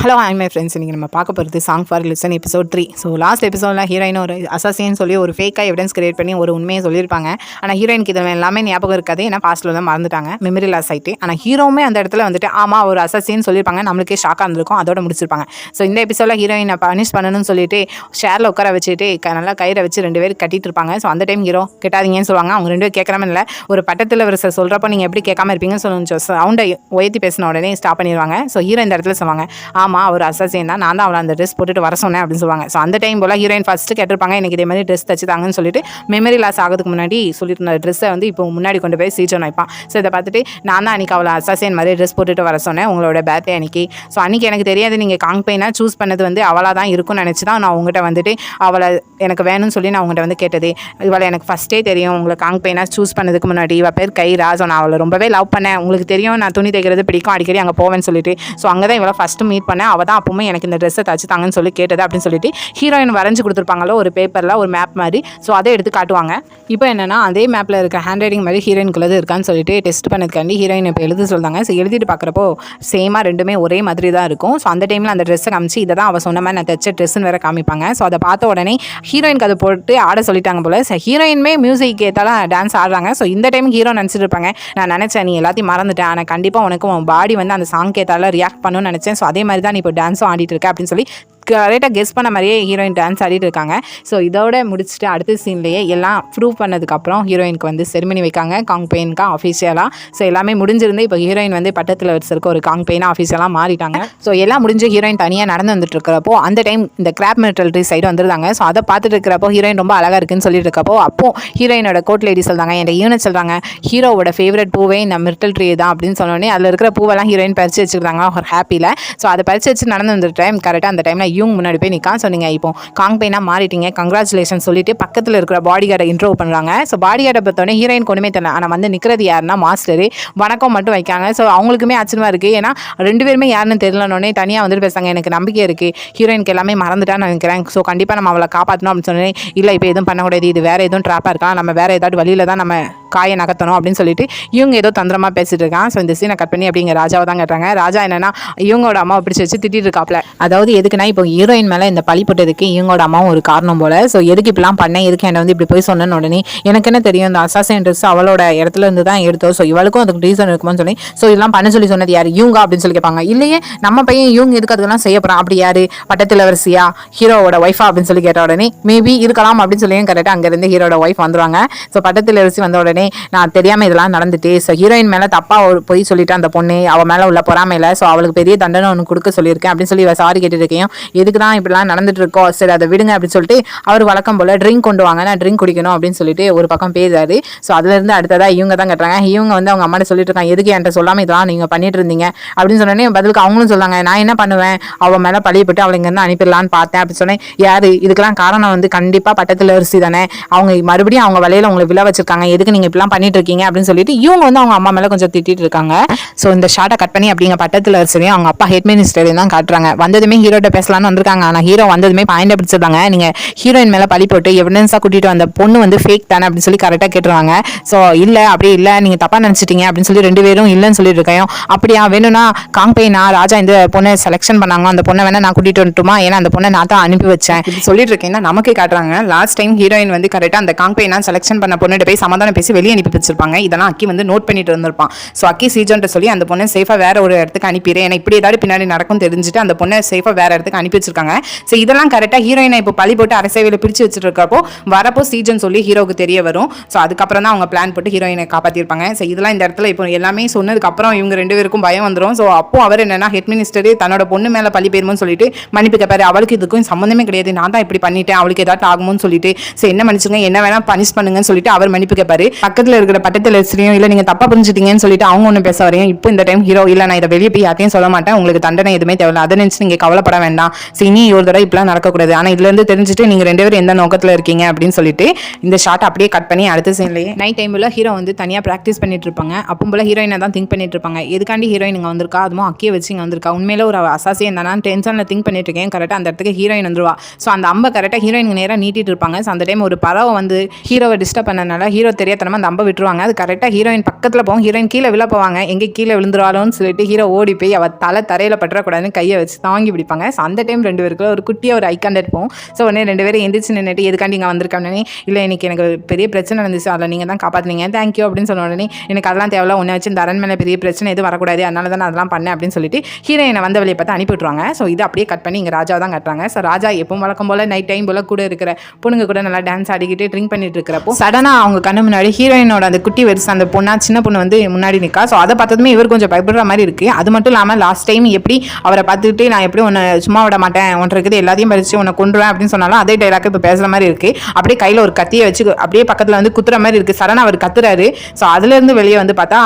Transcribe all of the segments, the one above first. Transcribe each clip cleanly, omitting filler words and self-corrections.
Hello I my friends. இன்றைக்கி நம்ம பார்க்க போகிறது song for listen episode 3. So last எபிசோடில் ஹீரோயின் ஒரு அசாசின்னு சொல்லி ஒரு ஃபேக்காக எவிடன்ஸ் கிரியேட் பண்ணி ஒரு உண்மையை சொல்லியிருப்பாங்க. ஆனால் ஹீரோயினுக்கு இதில் எல்லாமே ஞாபகம் இருக்காது, ஏன்னா பாஸ்ட்டில் தான் மறந்துட்டாங்க, மெமரி லாஸ் ஆகிட்டு. ஆனால் ஹீரோவுமே அந்த இடத்துல வந்துட்டு ஆமாம் ஒரு அசாசின்னு சொல்லியிருப்பாங்க, நம்மளுக்கே ஷாக்காக இருந்திருக்கும், அதோட முடிச்சிருப்பாங்க. ஸோ இந்த எபிசோடில் ஹீரோயினை பனிஷ் பண்ணணும்னு சொல்லிட்டு ஷேரில் உட்கார வச்சுட்டு நல்லா கயிறை வச்சு 2 பேர் கட்டிட்டு இருப்பாங்க. ஸோ அந்த டைம் ஹீரோ கெட்டாதீங்கன்னு சொல்லுவாங்க. அவங்க 2 பேர் கேட்குறாம இல்லை, ஒரு பட்டத்தில் ஒரு சொல்கிறப்போ நீங்கள் எப்படி கேட்காம இருப்பீங்கன்னு சொல்லி சவுண்டை உயர்த்தி பேசின உடனே ஸ்டாப் பண்ணிடுவாங்க. ஸோ ஹீரோ இந்த இடத்துல சொல்லுவாங்க, ஆமாம் ஒரு அசாசின் தான், நான் தான் அவளை அந்த ட்ரெஸ் போட்டுட்டு வர சொன்னேன் அப்படின்னு சொல்லுவாங்க. ஸோ அந்த டைம் போல் ஹீரோயின் ஃபஸ்ட்டு கேட்டிருப்பாங்க, எனக்கு இதே மாதிரி ட்ரெஸ் தச்சுதாங்கன்னு சொல்லிட்டு மெமரி லாஸ் ஆகிறதுக்கு முன்னாடி சொல்லிட்டு ட்ரெஸ்ஸை வந்து இப்போ முன்னாடி கொண்டு போய் சீச்சன் வைப்பான். ஸோ இதை பார்த்துட்டு நான் தான் அன்றைக்கி அவளை அசாசின் மாதிரி ட்ரெஸ் போட்டுட்டு வர சொன்னேன் உங்களோட பேர்த்டே அன்றைக்கி. ஸோ அன்றைக்கி எனக்கு தெரியாது நீங்கள் காங்பெயினாக சூஸ் பண்ணது வந்து அவளாக தான் இருக்கும்னு நினச்சி தான் நான் உங்கள்கிட்ட வந்துட்டு அவளை எனக்கு வேணும்னு சொல்லி நான் உங்கள்கிட்ட வந்து கேட்டது. இவளை எனக்கு ஃபஸ்ட்டே தெரியும், உங்களை காங்பெயினாக சூஸ் பண்ணதுக்கு முன்னாடி. இவள் பேர் கைரா. ஸோ நான் அவளை ரொம்பவே லவ் பண்ணேன், உங்களுக்கு தெரியும் நான் துணி தைக்கிறது பிடிக்கும், அடிக்கடி அங்கே போவேன்னு சொல்லிட்டு. ஸோ அங்கே தான் இவளை ஃபஸ்ட்டு மீட் பண்ணேன், அவள் தான் அப்பவுமே எனக்கு இந்த ட்ரெஸ்ஸை தச்சு தாங்கன்னு சொல்லி கேட்டது அப்படின்னு சொல்லிட்டு ஹீரோயின் வரைஞ்சு கொடுத்துருப்பாங்களோ ஒரு பேப்பரில் ஒரு மேப் மாதிரி. ஸோ அதை எடுத்து காட்டுவாங்க. இப்போ என்னென்னா அதே மேப்பில் இருக்க ஹேண்ட் ரைட்டிங் மாதிரி ஹீரோயினுக்குள்ளது இருக்கான்னு சொல்லிட்டு டெஸ்ட் பண்ணதுக்காண்டி ஹீரோயின் இப்போ எழுத சொல்கிறாங்க. ஸோ எழுதிட்டு பார்க்குறப்போ சேமாக ரெண்டுமே ஒரே மாதிரி தான் இருக்கும். ஸோ அந்த டைமில் அந்த ட்ரெஸ்ஸை காமிச்சு இதை தான் அவள் சொன்ன மாதிரி நான் தைச்ச ட்ரெஸ்ஸுன்னு வேறு காமிப்பாங்க. ஸோ அதை பார்த்த உடனே ஹீரோயினுக்கு அதை போட்டு ஆட சொல்லிட்டாங்க போல். ஸோ ஹீரோயின்மே மியூசிக் ஏற்றாலும் டான்ஸ் ஆடுறாங்க. ஸோ இந்த டைம் ஹீரோ நினச்சிட்டு இருப்பாங்க, நான் நினச்சேன் நீ எல்லாத்தையும் மறந்துட்டேன், ஆனால் கண்டிப்பாக உனக்கு உன் பாடி வந்து அந்த சாங் ஏற்றாலும் ரியாக்ட் பண்ணணும்னு நினச்சேன். ஸோ அதே மாதிரி தான் நீ இப்போ டான்ஸும் ஆடிட்டு இருக்க அப்படின்னு சொல்லி கரெக்டாக கெஸ் பண்ண மாதிரியே ஹீரோயின் டான்ஸ் ஆடிட்டு இருக்காங்க. ஸோ இதோட முடிச்சுட்டு அடுத்த சீன்லேயே எல்லாம் ப்ரூவ் பண்ணதுக்கப்புறம் ஹீரோயினுக்கு வந்து செரிமனி வைக்காங்க காங்பெயினுக்கா ஆஃபீஷியலாக. ஸோ எல்லாமே முடிஞ்சிருந்து இப்போ ஹீரோயின் வந்து பட்டத்தில் வச்சிருக்க ஒரு காங்பெயினாக ஆஃபீஷியலாக மாறிட்டாங்க. ஸோ எல்லாம் முடிஞ்சு ஹீரோயின் தனியாக நடந்து வந்துட்டு இருக்கிறப்போ அந்த டைம் இந்த கிராப் மிலிட்டரி சைடு வந்துருந்தாங்க. ஸோ அதை பார்த்துட்டு இருக்கிறப்போ ஹீரோயின் ரொம்ப அழகாக இருக்குன்னு சொல்லிட்டு இருக்கப்போ அப்போ ஹீரோயினோட கோட் லேடி சொல்கிறாங்க, என் யூனிட் சொல்கிறாங்க ஹீரோவோட ஃபேவரட் பூவே இந்த மிர்டல் ட்ரீ தான் அப்படின்னு சொன்னோடனே அதில் இருக்கிற பூவெல்லாம் ஹீரோயின் பறிச்சு வச்சுருந்தாங்க ஒரு ஹாப்பியில். ஸோ அதை பறிச்சு வச்சு நடந்து வந்த டைம் கரெக்டாக அந்த டைமில் இவங்க முன்னாடி போய் நிற்கான். ஸோ நீங்கள் இப்போ காங்பெயினாக மாறிட்டீங்க, கங்க்ராச்சுலேஷன் சொல்லிட்டு பக்கத்தில் இருக்கிற பாடி கார்டை இன்ட்ரோ பண்ணுறாங்க. ஸோ பாடி கார்டை பார்த்தோன்னே ஹீரோயின் ஒன்றுமே தெரியல, ஆனால் வந்து நிற்கிறது யாருன்னா மாஸ்டரு வணக்கம் மட்டும் வைக்காங்க. ஸோ அவங்களுக்குமே ஆச்சரியமாக இருக்குது, ஏன்னா 2 பேருமே யாருன்னு தெரியலனோடனே தனியாக வந்துட்டு பேசுகிறாங்க. எனக்கு நம்பிக்கை இருக்குது ஹீரோயினுக்கு எல்லாமே மறந்துட்டான்னு நினைக்கிறேன், ஸோ கண்டிப்பாக நம்ம அவளை காப்பாற்றணும் அப்படின்னு சொன்னேன். இல்லை இப்போ எதுவும் பண்ணக்கூடாது, இது வேறு எதுவும் ட்ராப்பாக இருக்கலாம், நம்ம வேறு ஏதாவது வழியில் தான் நம்ம காயை நகர்த்தணும் அப்படின்னு சொல்லிட்டு இவங்க ஏதோ தந்திரமாக பேசிட்டு இருக்கான். ஸோ இந்த சீனை கட் பண்ணி அப்படிங்க ராஜாவை தான் கட்டுறாங்க. ராஜா என்னன்னா இவங்களோட அம்மாவை பிடிச்சி வச்சு திட்டிட்டு இருக்காப்ல. அதாவது எதுக்குன்னா இப்போ ஹீரோயின் மேலே இந்த பழி போட்டதுக்கு இவங்களோட அம்மாவும் ஒரு காரணம் போல. ஸோ எதுக்கு இப்படிலாம் பண்ணேன், எதுக்கு என்ன வந்து இப்படி போய் சொன்னேன்னு உடனே எனக்கு என்ன தெரியும், இந்த அசாசின் ட்ரெஸ் அவளோட இடத்துல இருந்து தான் எடுத்தோம், ஸோ இவளுக்கும் அதுக்கு ரீசன் இருக்குமான்னு சொல்லி ஸோ இதெல்லாம் பண்ண சொல்லி சொன்னது யார் இவங்க அப்படின்னு சொல்லி கேட்பாங்க. இல்லையே நம்ம பையன் இவங்க எதுக்கு அதுக்கெல்லாம் செய்ய போகிறான், அப்படி யார் பட்டத்தில் வரிசையா ஹீரோவோட ஒய்ஃபா அப்படின்னு சொல்லி கேட்ட உடனே மேபி இருக்கலாம் அப்படின்னு சொல்லி கரெக்டாக அங்கேருந்து ஹீரோட ஒய்ஃப் வந்துருவாங்க. ஸோ பட்டத்தில் வரிசை வந்த உடனே நான் தெரியாமல் இதெல்லாம் நடந்துட்டு ஸோ ஹீரோயின் மேலே தப்பாக போய் சொல்லிட்டு அந்த பொண்ணு அவள் மேலே உள்ள பொறாமையில் ஸோ அவளுக்கு பெரிய தண்டனை ஒன்று கொடுக்க சொல்லியிருக்கேன் அப்படின்னு சொல்லி சாரி கேட்டுட்டு இருக்கேன், எதுக்கு தான் இப்படிலாம் நடந்துட்டு இருக்கோம், சரி அதை விடுங்க அப்படின்னு சொல்லிட்டு அவர் வழக்கம் போல் ட்ரிங்க் கொண்டு வாங்க, நான் ட்ரிங்க் குடிக்கணும் அப்படின்னு சொல்லிட்டு ஒரு பக்கம் பேசாரு. ஸோ அதுலேருந்து அடுத்ததாக இவங்க தான் கட்டுறாங்க. இவங்க வந்து அவங்க அம்மாட்ட சொல்லிட்டு இருக்காங்க, எதுக்கு என்கிட்ட சொல்லாமல் இதெல்லாம் நீங்கள் பண்ணிட்டு இருந்தீங்க அப்படின்னு சொன்னோன்னே பதிலுக்கு அவங்களும் சொல்லாங்க, நான் என்ன பண்ணுவேன் அவள் மேலே பழியப்பட்டு அவளை இங்கேருந்து அனுப்பிடலான்னு பார்த்தேன் அப்படின்னு சொன்னேன். யார் இதுக்கெல்லாம் காரணம் வந்து கண்டிப்பாக பட்டத்தில் அரிசி தானே, அவங்க மறுபடியும் அவங்க வலையில் உங்களை விழா வச்சிருக்காங்க, எதுக்கு நீங்கள் இப்படிலாம் பண்ணிட்டு இருக்கீங்க அப்படின்னு சொல்லிட்டு இவங்க வந்து அவங்க அம்மா மேலே கொஞ்சம் திட்டிட்டு இருக்காங்க. ஸோ இந்த ஷார்ட்டை கட் பண்ணி அப்படிங்க பட்டத்தில் அரிசியும் அவங்க அப்பா ஹெட் மினிஸ்டரையும் தான் காட்டுறாங்க. வந்ததுமே ஹீரோட்ட பேசலான்னு வந்திருக்காங்க, ஆனால் ஹீரோ வந்ததுமே பாயிண்ட் பிடிச்சிருந்தாங்க, நீங்கள் ஹீரோயின் மேலே பழி போட்டு எவிடன்ஸாக கூட்டிகிட்டு வந்த பொண்ணு வந்து ஃபேக் தானே அப்படின்னு சொல்லி கரெக்டாக கேட்டுருவாங்க. ஸோ இல்லை அப்படி இல்லை நீங்கள் தப்பாக நினச்சிட்டீங்க அப்படின்னு சொல்லி 2 பேரும் இல்லைன்னு சொல்லிட்டு இருக்கேன். அப்படியா வேணும்னா காங்பெயினா ராஜா இந்த பொண்ணை செலெக்ஷன் பண்ணாங்க, அந்த பொண்ணை வேணா நான் கூட்டிகிட்டு வந்துட்டுமா, ஏன்னா அந்த பொண்ணை நான் தான் அனுப்பி வச்சேன் இப்படி சொல்லிட்டு இருக்கேன்னா நமக்கு காட்டுறாங்க. லாஸ்ட் டைம் ஹீரோயின் வந்து கரெக்டாக அந்த காங்பெயினா செலெக்ஷன் பண்ண பொண்ணுகிட்ட போய் சமாதானம் பேசி வெளியே அனுப்பி வச்சிருப்பாங்க. இதெல்லாம் அக்கி வந்து நோட் பண்ணிட்டு இருந்திருப்பான். ஸோ அக்கி சீஜன்ட்ட சொல்லி அந்த பொண்ணை சேஃபாக வேற ஒரு இடத்துக்கு அனுப்பிடுறேன், ஏன்னா இப்படி ஏதாவது பின்னாடி நடக்கும் தெரிஞ்சுட்டு அந்த பொண்ணை சேஃபாக வேற இடத்துக்கு அனுப்பி வச்சிருக்காங்க. ஸோ இதெல்லாம் கரெக்டாக ஹீரோயினை இப்போ பழி போட்டு அரசேவையில் பிடிச்சி வச்சுட்டு இருக்கப்போ வரப்போ சீஜன் சொல்லி ஹீரோக்கு தெரிய வரும். ஸோ அதுக்கப்புறம் தான் அவங்க பிளான் போட்டு ஹீரோயினை காப்பாற்றிருப்பாங்க. ஸோ இதெல்லாம் இந்த இடத்துல இப்போ எல்லாமே சொன்னதுக்கப்புறம் இவங்க 2 பேருக்கும் பயம் வந்துடும். ஸோ அப்போ அவர் என்னன்னா ஹெட் மினிஸ்டர் தன்னோட பொண்ணு மேலே பழி போயிருமோன்னு சொல்லிட்டு மன்னிப்பு கேட்பாரு. அவளுக்கு இதுக்கும் சம்மந்தமே கிடையாது, நான் தான் இப்படி பண்ணிட்டேன், அவளுக்கு ஏதாவது ஆகுமோன்னு சொல்லிட்டு ஸோ என்ன மன்னிச்சுங்க, என்ன வேணா பனிஷ் பண்ணுங்கன்னு சொல்லிட்டு அவர் மன்னிப்பு கேட்பாரு. பக்கத்தில் இருக்கிற பட்டத்தில் வச்சிருக்கோம், இல்லை நீங்கள் தப்பா புரிஞ்சுட்டீங்கன்னு சொல்லிட்டு அவங்க ஒன்று பேச வரையும். இப்போ இந்த டைம் ஹீரோ இல்லை நான் இதை வெளியே போய் யார்ட்டையும் சொல்ல மாட்டேன், உங்களுக்கு தண்டனை எதுவுமே தேவையில்லை, அதை நினச்சி நீங்கள் கவலைப்பட வேண்டாம், சரி இனி ஒரு தடவை இப்படிலாம் நடக்கக்கூடாது, ஆனால் இதுலேருந்து தெரிஞ்சுட்டு நீங்கள் 2 பேரும் எந்த நோக்கத்தில் இருக்கீங்க அப்படின்னு சொல்லிட்டு இந்த ஷார்ட் அப்படியே கட் பண்ணி அடுத்த சீன்லேயே நைட் டைமில் ஹீரோ வந்து தனியாக ப்ராக்டிஸ் பண்ணிட்டு இருப்பாங்க. அப்போ போல ஹீரோயினை தான் திங்க் பண்ணிட்டு இருப்பாங்க, எதுக்காண்டி ஹீரோயின் இங்கே வந்திருக்கா, அதுவும் அக்கியை வச்சு இங்கே வந்திருக்கா, உண்மையில ஒரு அசாசியம் என்னன்னா டென்ஷனில் திங்க் பண்ணிட்டு இருக்கேன். கரெக்டாக அந்த இடத்துக்கு ஹீரோயின் வந்துருவா. ஸோ அந்த அம்பை கரெக்டாக ஹீரோயின் நேராக நீட்டிட்டு இருப்பாங்க. ஸோ அந்த டைம் ஒரு பறவை வந்து ஹீரோவை டிஸ்டர்ப் பண்ணனால ஹீரோ தெரியாதனமா தெரியாமல் அந்த அம்பை விட்டுருவாங்க. அது கரெக்டாக ஹீரோயின் பக்கத்தில் போகும். ஹீரோயின் கீழே விழ போவாங்க. எங்கே கீழே விழுந்துருவாளோன்னு சொல்லிட்டு ஹீரோ ஓடி போய் அவள் தலை தரையில் பற்றக்கூடாதுன்னு கையை வச்சு தாங்கி பிடிப்பாங்க. ஸோ அந்த டைம் 2 பேருக்குள்ள ஒரு குட்டியாக ஒரு ஐ கான்டாக்ட் போகும். ஸோ உடனே 2 பேரும் எந்திரிச்சு நின்றுட்டு எதுக்காண்டி இங்கே வந்திருக்காங்கன்னு, இல்லை இன்னைக்கு எனக்கு பெரிய பிரச்சனை இருந்துச்சு, அதில் நீங்கள் தான் காப்பாற்றினீங்க, தேங்க்யூ அப்படின்னு சொன்ன உடனே எனக்கு அதெல்லாம் தேவையில்ல, உன்னை வச்சு இந்த அரண்மனை பெரிய பிரச்சனை எதுவும் வரக்கூடாது, அதனால தான் நான் அதெல்லாம் பண்ணேன் அப்படின்னு சொல்லிட்டு ஹீரோயினை வந்த வழியை பார்த்து அனுப்பிவிட்ருவாங்க. ஸோ இது அப்படியே கட் பண்ணி இங்கே ராஜா தான் கட்டுறாங்க. ஸோ ராஜா எப்பவும் வழக்கம் போல் நைட் டைம் போல் கூட இருக்கிற பொண்ணுங்க கூட நல்லா டான்ஸ் ஆடிக்கிட்டு ட்ரிங்க் பண்ணிட்டு இருக்கிறப்போ சடனாக அவங்க கண்ணு முன்னாடி ஹீரோயினோட அந்த குட்டி வரிசை அந்த சின்ன பொண்ணு வந்து முன்னாடி நிற்கா. ஸோ அதை பார்த்ததுமே இவர் கொஞ்சம் பயப்படுற மாதிரி இருக்குது. அது மட்டும் இல்லாமல் லாஸ்ட் டைம் எப்படி அவரை பார்த்துக்கிட்டு நான் எப்படி உன்னை சும்மா விட மாட்டேன், ஒன்று இருக்குது எல்லாத்தையும் பறித்து உன்னை கொண்டுருவேன் அப்படின்னு சொன்னாலும் அதே டைலாக் இப்போ பேசுகிற மாதிரி இருக்குது. அப்படியே கையில் ஒரு கத்தியை வச்சு அப்படியே பக்கத்தில் வந்து குத்துற மாதிரி இருக்குது. சடனாக அவர் கத்துறாரு. ஸோ அதுலேருந்து வெளியே வந்து பார்த்தா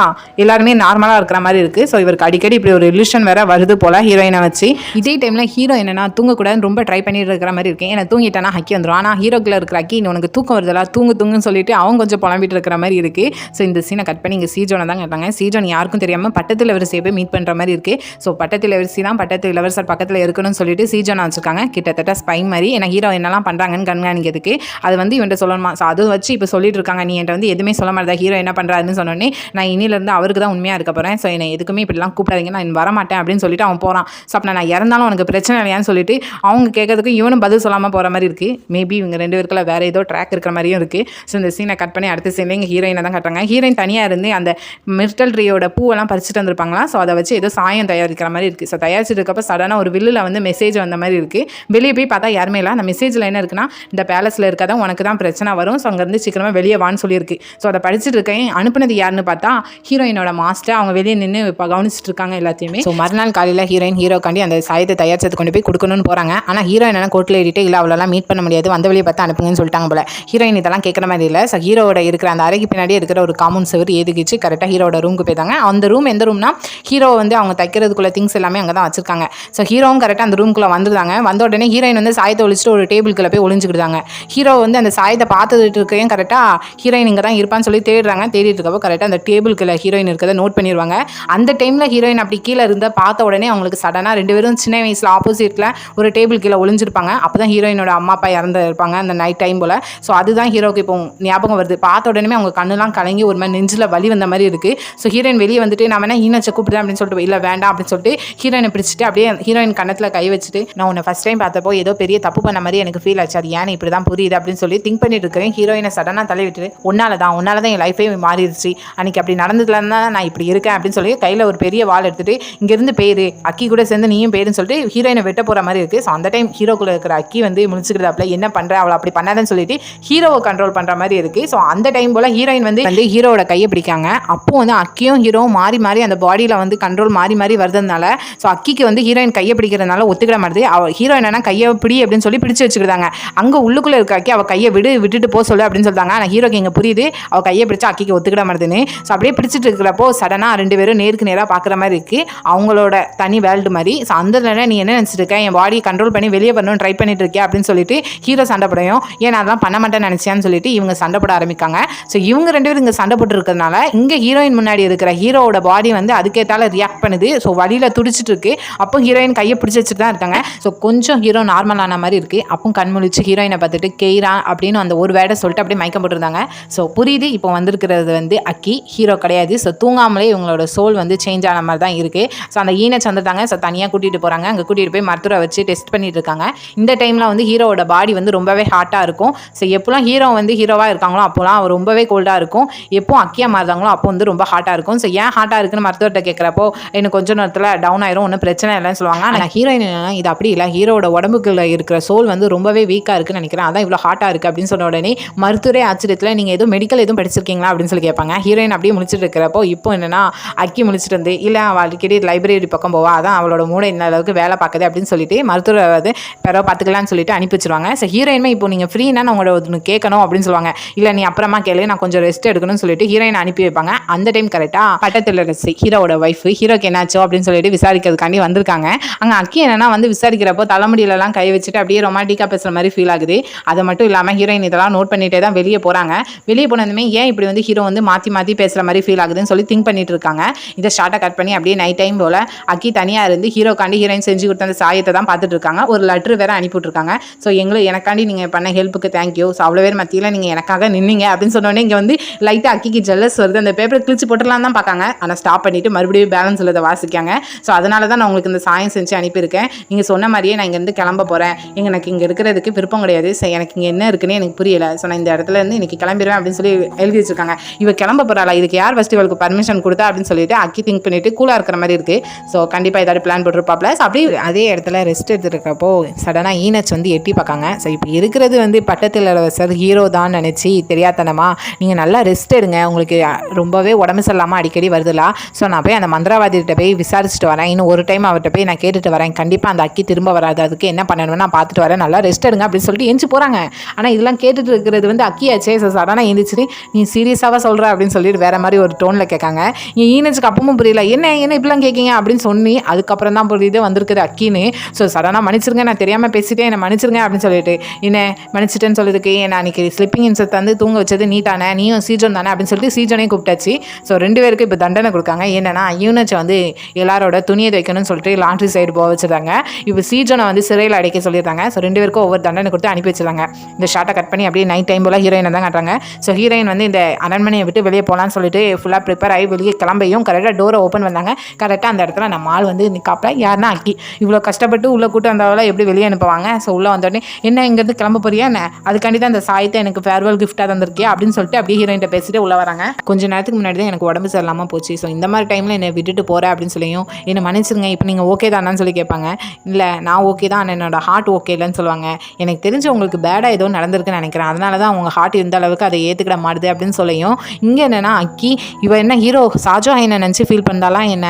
எல்லாருமே நார்மலாக இருக்கிற மாதிரி இருக்குது. ஸோ இவருக்கு அடிக்கடி இப்படி ஒரு இல்யூஷன் வேற வருது போல் ஹீரோயினை வச்சு. இதே டைமில் ஹீரோ என்னன்னா தூங்கக்கூடாதுன்னு ரொம்ப ட்ரை பண்ணிட்டு இருக்கிற மாதிரி இருக்கேன். ஏன்னா தூங்கிட்டேன்னா ஹக்கி வந்துடும். ஆனால் ஹீரோக்குள்ள இருக்கிற ஹக்கி உனக்கு தூக்கம் வருதலா, தூங்குன்னு சொல்லிட்டு அவங்க கொஞ்சம் புலம்பிட்டு இருக்கிற மாதிரி இருக்குது. ஸோ இந்த சீனை கட் பண்ணி இங்கே சீஜோனை தான் கேட்டாங்க. சீஜோன் யாருக்கும் தெரியாமல் பட்டத்து இளவரசியை போய் மீட் பண்ணுற மாதிரி இருக்குது. ஸோ பட்டத்து இளவரசி தான் பட்டத்து இளவரசர் பக்கத்தில் இருக்கணும்னு சொல்லிட்டு சீஜோனை வச்சுருக்காங்க. கிட்டத்தட்ட ஸ்பை மாதிரி. ஏன்னா ஹீரோ என்னெல்லாம் பண்ணுறாங்கன்னு கண்காணிக்கிறதுக்கு அது வந்து இவன்ட்ட சொல்லணுமா. ஸோ அதை வச்சு இப்போ சொல்லிட்டு இருக்காங்க, நீ என்கிட்ட வந்து எதுவுமே சொல்ல மாட்டேன், ஹீரோ என்ன பண்ணுறாருன்னு சொன்னோன்னே நான் இன்னிலேருந்து அவருக்கு தான் உண்மையாக இருக்க போகிறேன். ஸோ என்னை எதுக்குமே இப்படிலாம் கூப்பிடாதீங்க, நான் வரமாட்டேன் அப்படின்னு சொல்லிட்டு அவன் போகிறான். ஸோ அப்போ நான் இறந்தாலும் உனக்கு பிரச்சனை இல்லையான்னு சொல்லிட்டு அவங்க கேட்கறதுக்கு இவனும் பதில் சொல்லாமல் போகிற மாதிரி இருக்குது. மேபி இவங்க 2 பேருக்குள்ள வேறு ஏதோ ட்ராக் இருக்கிற மாதிரியும் இருக்குது. ஸோ இந்த சீனை கட் பண்ணி அடுத்த சீனில் இங்கே ஹீரோயினை தான் கட்டுறாங்க. ஹீரோயின் தனியாக இருந்து அந்த மிர்டல் ட்ரீயோட பூவெல்லாம் பறிச்சுட்டு வந்திருப்பாங்களா. ஸோ அதை வச்சு ஏதோ சாயம் தயாரிக்கிற மாதிரி இருக்குது. ஸோ தயாரிச்சுட்டு இருக்கப்போ சடனாக ஒரு வில்லில் வந்து மெசேஜ் வந்த மாதிரி இருக்குது. வெளியே போய் பார்த்தா யாருமே இல்லை. அந்த மெசேஜில் என்ன இருக்குன்னா, இந்த பேலஸில் இருக்காதான் உனக்கு தான் பிரச்சனை வரும், ஸோ அங்கேருந்து சீக்கிரமாக வெளியே வான்னு சொல்லியிருக்கு. ஸோ அதை படிச்சுட்டு இருக்கேன். அனுப்புனது யாருன்னு பார்த்தா ஹீரோயினோட மாஸ்டர். அவங்க வெளியே நின்று இப்போ கவனிச்சுட்டு இருக்காங்க எல்லாத்தையுமே. ஸோ மறுநாள் காலையில் ஹீரோக்காண்டி அந்த சாயத்தை தயாரிச்சது கொண்டு போய் கொடுக்கணும்னு போகிறாங்க. ஆனால் ஹீரோயின் என்ன கோர்ட்டில் ஏறிட்டு இல்லை அவளெல்லாம் மீட் பண்ண முடியாது, வந்த வழியை பார்த்து அனுப்புங்கன்னு சொல்லிட்டாங்க போல. ஹீரோயின் இதெல்லாம் கேட்குற மாதிரி இல்லை. ஸோ ஹீரோட இருக்கிற அந்த அறைக்கு பின்னாடியே இருக்கிற ஒரு காமன் செவர் ஏதுக்கிச்சு கரெக்டாக ஹீரோட ரூமுக்கு போய்த்தாங்க. அந்த ரூம் எந்த ரூம்னா ஹீரோ வந்து அவங்க தைக்கிறதுக்குள்ள திங்ஸ் எல்லாமே அங்கே தான் வச்சிருக்காங்க. ஸோ ஹீரோவும் கரெக்டாக அந்த ரூமுக்குள்ளே வந்துருந்தாங்க. வந்த உடனே ஹீரோயின் வந்து சாயத்தை ஒழிச்சிட்டு ஒரு டேபிளுக்குள்ள போய் ஒளிஞ்சுக்கிட்டாங்க. ஹீரோ வந்து அந்த சாயத்தை பார்த்துட்டு இருக்கையும் கரெக்டாக ஹீரோயின் இங்கே தான் இருப்பான்னு சொல்லி தேடுறாங்க. தேடிட்டு இருக்கப்போ கரெக்டாக அந்த டேபிளுக்குள்ள ஹீரோயின் இருக்கிறத நோட் பண்ணிடுவாங்க. அந்த டைமில் ஹீரோயின் அப்படி கீழே இருந்தால் பார்த்த உடனே அவங்களுக்கு சடனாக 2 பேரும் சின்ன வயசில் ஆப்போசிட்டில் ஒரு டேபிள் கீழே ஒளிஞ்சிருப்பாங்க. அப்போ தான் ஹீரோயினோட அம்மா அப்பா இறந்து இருப்பாங்க அந்த நைட் டைம் போல். ஸோ அதுதான் ஹீரோக்கு இப்போ ஞாபகம் வருது. பார்த்த உடனே அவங்க கண்ணுலாம் கலங்கி ஒரு மாதிரி நெஞ்சில் வலி வந்த மாதிரி இருக்குது. ஸோ ஹீரோயின் வெளியே வந்துட்டு நான் வேணா ஈனச்சை கூப்பிடுறேன் அப்படின்னு சொல்லிட்டு இல்லை வேண்டாம் அப்படின்னு சொல்லிட்டு ஹீரோயினை பிடிச்சிட்டு அப்படியே ஹீரோயின் கண்ணத்தில் கை வச்சுட்டு நான் உன்னை ஃபஸ்ட் டைம் பார்த்தப்போ ஏதோ பெரிய தப்பு பண்ண மாதிரி எனக்கு ஃபீல் ஆச்சு, அது ஏன் இப்படி தான் புரியுது அப்படின்னு சொல்லி திங்க் பண்ணிட்டு இருக்கிறேன். ஹீரோயினை சடனாக தலை விட்டுட்டு உன்னால தான் என் லைஃபே மாறிடுச்சு, அன்றைக்கி அப்படி நடந்ததுலாம் தான் நான் இப்படி இருக்கேன் அப்படின்னு சொல்லி கையில் ஒரு பெரிய வால் எடுத்துகிட்டு இங்கேருந்து பேரு அக்கி கூட சேர்ந்து நீயும் பேருன்னு சொல்லிட்டு ஹீரோயினை வெட்ட போகிற மாதிரி இருக்குது. ஸோ அந்த டைம் ஹீரோக்குள்ளே இருக்கிற அக்கி வந்து முடிச்சுக்கிறதாப்புல என்ன பண்ணுற அவளை அப்படி பண்ணாதன்னு சொல்லிட்டு ஹீரோவை கண்ட்ரோல் பண்ணுற மாதிரி இருக்குது. ஸோ அந்த டைம் போல் ஹீரோயின் வந்து ஹீரோட கையை பிடிக்காங்க. அப்போ வந்து அக்கியும் ஹீரோவும் மாறி மாறி அந்த பாடியில் வந்து கண்ட்ரோல் மாறி மாறி வருதுனால ஸோ அக்கிக்கு வந்து ஹீரோயின் கையை பிடிக்கிறதுனால ஒத்துக்கிட மாட்டேது. அவள் ஹீரோயின் என்ன கையை பிடி அப்படின்னு சொல்லி பிடிச்சி வச்சுக்கிட்டாங்க. அங்கே உள்ளுக்குள்ளே இருக்க அக்கி அவள் கையை விட்டுட்டு போக சொல்லு அப்படின்னு சொல்லிட்டாங்க. ஆனால் ஹீரோக்கு இங்கே புரியுது அவள் கையை பிடிச்சா அக்கிக்கு ஒத்துக்கிட மாட்டேதுன்னு. ஸோ அப்படியே பிடிச்சிட்டு இருக்கிறப்போ சடனாக 2 பேரும் நேருக்கு நேராக பார்க்குற மாதிரி இருக்குது, அவங்களோட தனி வேல்டு மாதிரி. ஸோ அந்த நீ என்ன நினச்சிட்டு இருக்க, என் பாடி கண்ட்ரோல் பண்ணி வெளியே வரணும்னு ட்ரை பண்ணிட்டு இருக்கேன் அப்படின்னு சொல்லிட்டு ஹீரோ சண்டைப்படையும் ஏன் அதெல்லாம் பண்ண மாட்டேன்னு நினச்சியான்னு சொல்லிட்டு இவங்க சண்டைப்பட ஆரம்பிக்காங்க. ஸோ இவங்க 2 பேரும் இங்கே சண்டை போட்டு இருக்கிறதுனால இங்கே ஹீரோயின் முன்னாடி இருக்கிற ஹீரோவோட பாடி வந்து அதுக்கேற்றால ரியாக்ட் பண்ணுது. ஸோ வழியில் துடிச்சிட்டு இருக்கு. அப்போ ஹீரோயின் கையை பிடிச்சி வச்சுட்டு தான் இருக்காங்க. ஸோ கொஞ்சம் ஹீரோ நார்மலான மாதிரி இருக்குது. அப்போ கண் முழிச்சு ஹீரோயினை பார்த்துட்டு கெய்ரா அப்படின்னு அந்த ஒரு வேர்டை சொல்லிட்டு அப்படியே மயக்கம் போட்டுருந்தாங்க. ஸோ புரியுது இப்போ வந்திருக்கிறது வந்து அக்கி, ஹீரோ கிடையாது. ஸோ தூங்காமலே இவங்களோட சோல் வந்து சேஞ்ச் ஆன மாதிரி தான் இருக்குது. ஸோ அந்த ஈனச் வந்துட்டாங்க. ஸோ தனியாக கூட்டிகிட்டு போகிறாங்க. அங்கே கூட்டிகிட்டு போய் மருத்துவரை வச்சு டெஸ்ட் பண்ணிட்டு இருக்காங்க. இந்த டைமில் வந்து ஹீரோவோட பாடி வந்து ரொம்பவே ஹாட்டாக இருக்கும். ஸோ எப்போலாம் ஹீரோ வந்து ஹீரோவாக இருக்காங்களோ அப்போலாம் ரொம்பவே கோல்டாக இருக்கும். எப்போ அக்கியாக மாறுதாங்களோ அப்போ வந்து ரொம்ப ஹாட்டாக இருக்கும். ஸோ ஏன் ஹாட்டாக இருக்குன்னு மருத்துவர்கிட்ட கேட்குறப்போ எனக்கு கொஞ்சம் நேரத்தில் டவுன் ஆயிரும், ஒன்றும் பிரச்சனை இல்லைன்னு சொல்லுவாங்க. ஆனால் ஹீரோயின் இது அப்படி இல்லை, ஹீரோட உடம்புக்குள்ள இருக்கிற சோல் வந்து ரொம்பவே வீக்காக இருக்குன்னு நினைக்கிறேன், அதான் இவ்வளோ ஹாட்டாக இருக்குது அப்படின்னு சொன்ன உடனே மருத்துவரே ஆச்சரியத்தில் நீங்கள் எதுவும் மெடிக்கல் எதுவும் படிச்சிருக்கீங்களா அப்படின்னு சொல்லி கேட்பாங்க. ஹீரோயின் அப்படியே முடிச்சுட்டு இருக்கிறப்போ இப்போ என்னன்னா அக்கி முடிச்சுட்டு வந்து இல்லை அவள் அடிக்கடி லைப்ரரி பக்கம் போவா, அதான் அவளோட மூளை இந்த அளவுக்கு வேலை பார்க்குது அப்படின்னு சொல்லிட்டு மருத்துவர் வந்து பிறகு பார்த்துக்கலான்னு சொல்லிட்டு அனுப்பி வச்சிருவாங்க. ஸோ ஹீரோயினுமே இப்போ நீங்கள் ஃப்ரீனா நான் உங்களோட ஒன்று கேட்கணும் அப்படின்னு சொல்லுவாங்க. இல்லை நீ அப்புறமா கேளு, நான் கொஞ்சம் ரெஸ்ட் எடுக்கணும்னு சொல்லிட்டு ஹீரோயின் அனுப்பி வைப்பாங்க. அந்த டைம் கரெக்டாக பட்டத்தில் ரசி ஹீரோட ஒய்ஃப் ஹீரோக்கு என்னாச்சோ அப்படின்னு சொல்லிட்டு விசாரிக்கிறதுக்காண்டி வந்திருக்காங்க. அங்கே அக்கி என்னன்னா வந்து விசாரிக்கிறப்போ தலைமுடியிலலாம் கை வச்சுட்டு அப்படியே ரொமான்டிக்காக பேசுகிற மாதிரி ஃபீல் ஆகுது. அது மட்டும் இல்லாமல் ஹீரோயின் இதெல்லாம் நோட் பண்ணிட்டே தான் வெளியே போகிறாங்க. வெளியே போனதுமே ஏன் இப்படி வந்து ஹீரோ வந்து மாற்றி பேசுகிற மாதிரி ஃபீல் ஆகுதுன்னு சொல்லி திங்க் பண்ணிட்டு இருக்காங்க. இதை ஷார்ட்டாக கட் பண்ணி அப்படியே நைட் டைம் போல் அக்கி தனியாக இருந்து ஹீரோக்காண்டி ஹீரோயின் செஞ்சு கொடுத்த அந்த சாயத்தை தான் பார்த்துட்டு இருக்காங்க. ஒரு லெட்ரு வேறு அனுப்பிவிட்ருக்காங்க. ஸோ எனக்காண்டி நீங்கள் பண்ண ஹெல்ப்புக்கு தேங்க்யூ. ஸோ அவ்வளோ பேர் மத்தியில் நீங்கள் எனக்காக நின்னீங்க அப்படின்னு சொன்னோடனே வந்தோடனே இங்கே வந்து லைட்டாக அக்கிக்கு ஜெல்லஸ் வருது, அந்த பேப்பரை கிழிச்சு போட்டுலாம் தான் பார்க்காங்க. ஆனால் ஸ்டாப் பண்ணிவிட்டு மறுபடியும் பேலன்ஸ் உள்ளதை வாசிக்காங்க. ஸோ அதனால தான் நான் உங்களுக்கு இந்த சாயம் செஞ்சு அனுப்பியிருக்கேன். நீங்கள் சொன்ன மாதிரியே நான் இங்கேருந்து கிளம்ப போகிறேன், எனக்கு இங்கே இருக்கிறதுக்கு விருப்பம் கிடையாது, ஸோ எனக்கு இங்கே என்ன இருக்குன்னு எனக்கு புரியலை, ஸோ நான் இந்த இடத்துல இருந்து இன்றைக்கி கிளம்பிடுவேன் அப்படின்னு சொல்லி எழுதி வச்சிருக்காங்க. இவ கிளம்ப போகிறாளா, இதுக்கு யார் ஃபஸ்ட் இவளுக்கு பர்மிஷன் கொடுத்தா அப்படின்னு சொல்லிட்டு அக்கி திங்க் பண்ணிட்டு கூலாக இருக்கிற மாதிரி இருக்குது. ஸோ கண்டிப்பாக ஏதாவது பிளான் போட்டுருப்பாப்ல. ஸோ அப்படியே அதே இடத்துல ரெஸ்ட் எடுத்துருக்கப்போ சடனாக ஈனச் வந்து எட்டி பார்க்காங்க. ஸோ இப்போ இருக்கிறது வந்து பட்டத்தில் இளவரசர் ஹீரோ தான் நினச்சி தெரியாதனமா நீங்கள் நல்லா ரெஸ்ட் எடுங்க, உங்களுக்கு ரொம்பவே உடம்பு சரியில்லாமல் அடிக்கடி வருதுலா, ஸோ நான் போய் அந்த மந்திரவாதிகிட்ட போய் விசாரிச்சுட்டு வரேன், இன்னும் ஒரு டைம் அவர்கிட்ட போய் நான் கேட்டுட்டு வரேன், கண்டிப்பாக அந்த அக்கி திரும்ப வராது, அதுக்கு என்ன பண்ணணும்னு நான் பார்த்துட்டு வரேன், நல்லா ரெஸ்ட் எடுங்க அப்படின்னு சொல்லிட்டு எஞ்சி போகிறாங்க. ஆனால் இதெல்லாம் கேட்டுட்டு இருக்கிறது வந்து அக்கியாச்சே. ஸோ சடனாக எழுந்திரிச்சிட்டு நீ சீரியஸாக சொல்கிற அப்படின்னு சொல்லிட்டு வேறு மாதிரி ஒரு டோனில் கேட்காங்க. ஈனச்சுக்கு அப்பவும் புரியல, என்ன இப்படிலாம் கேட்கிங்க அப்படின்னு சொல்லி அதுக்கப்புறம் தான் புரியுது வந்திருக்குது அக்கின்னு. ஸோ சடனாக மன்னிச்சிருங்க, நான் தெரியாமல் பேசிட்டேன், என்னை மன்னிச்சிருங்க அப்படின்னு சொல்லிட்டு என்ன மன்னிச்சிட்டேன்னு சொல்லிருக்கு. நான் அன்றைக்கி ஸ்லிப்பிங் இன்செட் தந்து தூங்க வச்சது நீ தானே, நீயும் சீஜன் தானே அப்படின்னு சொல்லிட்டு சீஜனையும் கூப்பிட்டாச்சு. ஸோ 2 பேருக்கு இப்போ தண்டனை கொடுக்காங்க. என்னன்னா யூனச்சை வந்து எல்லாரோட துணியை வைக்கணும்னு சொல்லிட்டு லாண்ட்ரி சைடு போக வச்சுருந்தாங்க. இப்போ சீஜனை வந்து சிறையில் அடைக்க சொல்லியிருந்தாங்க. ஸோ 2 பேருக்கும் ஒவ்வொரு தண்டனை கொடுத்து அனுப்பி வச்சிருந்தாங்க. இந்த ஷார்ட்டை கட் பண்ணி அப்படியே நைட் டைம் போல் ஹீரோயினை தான் காட்டுறாங்க. ஸோ ஹீரோயின் வந்து இந்த அரண்மனையை விட்டு வெளியே போகலான்னு சொல்லிட்டு ஃபுல்லாக ப்ரிப்பேர் ஆகி வெளியே கிளம்பையும் கரெக்டாக டோரை ஓப்பன் பண்ணாங்க. கரெக்டாக அந்த இடத்துல நம்ம ஆள் வந்து நிற்காப்பல. யாருன்னா அக்கி. இவ்வளோ கஷ்டப்பட்டு உள்ளே கூட்டு வந்தவளை எப்படி வெளியே அனுப்புவாங்க. ஸோ உள்ளே வந்தோடனே என்ன இங்கேருந்து கிளம்ப போறியா என்ன, அதுக்காண்டி தான் அந்த சாயத்தை எனக்கு ஃபேர்வெல் கிஃப்ட்டாக தந்திருக்கியா அப்படின்னு சொல்லிட்டு அப்படியே ஹீரோயின்ட்ட பேசிட்டு உள்ளே வராங்க. கொஞ்ச நேரத்துக்கு முன்னாடி தான் எனக்கு உடம்பு சரியில்லாமல் போச்சு, ஸோ இந்த மாதிரி டைமில் என்னை விட்டுட்டு போகிறேன் அப்படின்னு சொல்லியும் என்னை மன்னிச்சிருங்க, இப்போ நீங்கள் ஓகே தானான்னு சொல்லி கேட்பாங்க. இல்லை நான் ஓகே தான், என்னோட ஹார்ட் ஓகே இல்லைன்னு சொல்லுவாங்க. எனக்கு தெரிஞ்சு உங்களுக்கு பேடாக ஏதோ நடந்திருக்குன்னு நினைக்கிறேன், அதனால தான் உங்கள் ஹார்ட் இந்த அளவுக்கு அதை ஏற்றுக்கிட மாட்டுது அப்படின்னு சொல்லியும் இங்கே என்னென்னா அக்கி இவ என்ன ஹீரோ சாஜோ என்ன நினச்சி ஃபீல் பண்ணாலாம் என்ன,